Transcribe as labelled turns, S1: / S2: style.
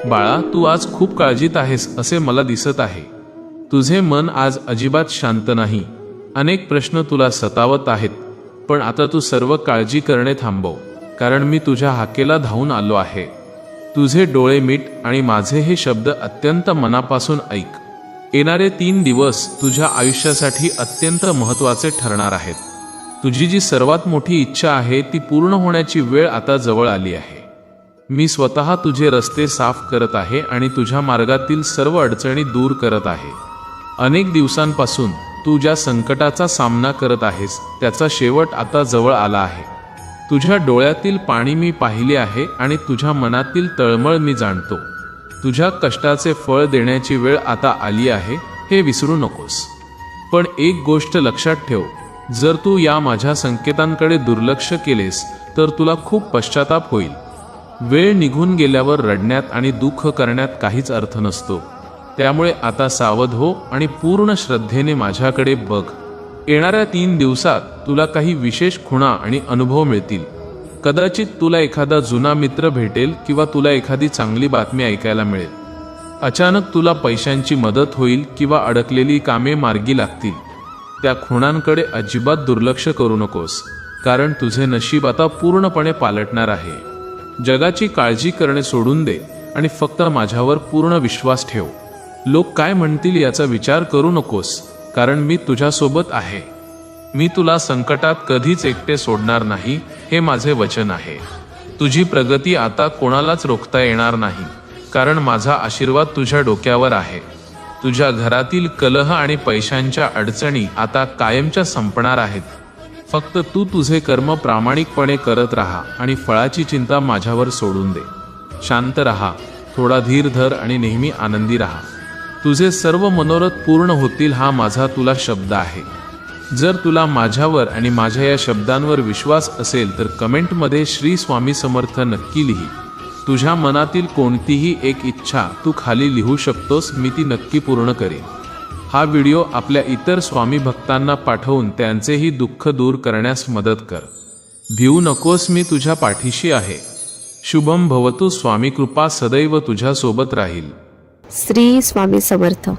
S1: बाळा, तू आज खूप काळजीत आहेस असे मला दिसत आहे. तुझे मन आज अजिबात शांत नाही. अनेक प्रश्न तुला सतावत आहेत. पण आता तू सर्व काळजी करणे थांबव, कारण मी तुझ्या हाकेला धावून आलो आहे. तुझे डोळे मीट आणि माझे हे शब्द अत्यंत मनापासून ऐक. येणारे 3 दिवस तुझ्या आयुष्यासाठी अत्यंत महत्त्वाचे ठरणार आहेत. तुझी जी सर्वात मोठी इच्छा आहे ती पूर्ण होण्याची वेळ आता जवळ आली आहे. मी स्वतः तुझे रस्ते साफ करत आहे आणि तुझ्या मार्गातील सर्व अडचणी दूर करत आहे. अनेक दिवसांपासून तू ज्या संकटाचा सामना करत आहेस त्याचा शेवट आता जवळ आला आहे. तुझ्या डोळ्यातील पाणी मी पाहिले आहे आणि तुझ्या मनातील तळमळ मी जाणतो. तुझ्या कष्टाचे फळ देण्याची वेळ आता आली आहे, हे विसरू नकोस. पण एक गोष्ट लक्षात ठेव, जर तू या माझ्या संकेतांकडे दुर्लक्ष केलेस तर तुला खूप पश्चाताप होईल. वेळ निघून गेल्यावर रडण्यात आणि दुःख करण्यात काहीच अर्थ नसतो. त्यामुळे आता सावध हो आणि पूर्ण श्रद्धेने माझ्याकडे बघ. येणाऱ्या 3 दिवसात तुला काही विशेष खुणा आणि अनुभव मिळतील. कदाचित तुला एखादा जुना मित्र भेटेल किंवा तुला एखादी चांगली बातमी ऐकायला मिळेल. अचानक तुला पैशांची मदत होईल किंवा अडकलेली कामे मार्गी लागतील. त्या खुणांकडे अजिबात दुर्लक्ष करू नकोस, कारण तुझे नशीब आता पूर्णपणे पालटणार आहे. जगाची काळजी करणे सोडून दे आणि फक्त माझ्यावर पूर्ण विश्वास ठेव. लोक काय म्हणतील याचा विचार करू नकोस, कारण मी तुझ्यासोबत आहे. मी तुला संकटात कधीच एकटे सोडणार नाही, हे माझे वचन आहे. तुझी प्रगती आता कोणालाच रोखता येणार नाही, कारण माझा आशीर्वाद तुझ्या डोक्यावर आहे. तुझ्या घरातील कलह आणि पैशांच्या अडचणी आता कायमच्या संपणार आहेत. फक्त तू तुझे कर्म प्रामाणिकपणे करत राहा आणि फळाची चिंता माझ्यावर सोडून दे. शांत राहा, थोडा धीर धर आणि नेहमी आनंदी राहा. तुझे सर्व मनोरथ पूर्ण होतील, हा माझा तुला शब्द आहे. जर तुला माझ्यावर आणि माझ्या या शब्दांवर विश्वास असेल तर कमेंटमध्ये श्री स्वामी समर्थ नक्की लिही. तुझ्या मनातील कोणतीही एक इच्छा तू खाली लिहू शकतोस, मी ती नक्की पूर्ण करेन. हा व्हिडिओ आपल्या इतर स्वामी भक्तांना पाठवून त्यांचेही दुःख दूर करण्यास मदत कर. भिवू नकोस, मी तुझ्या पाठीशी आहे. शुभम भवतु. स्वामी कृपा सदैव तुझ्या सोबत राहील.
S2: श्री स्वामी समर्थ.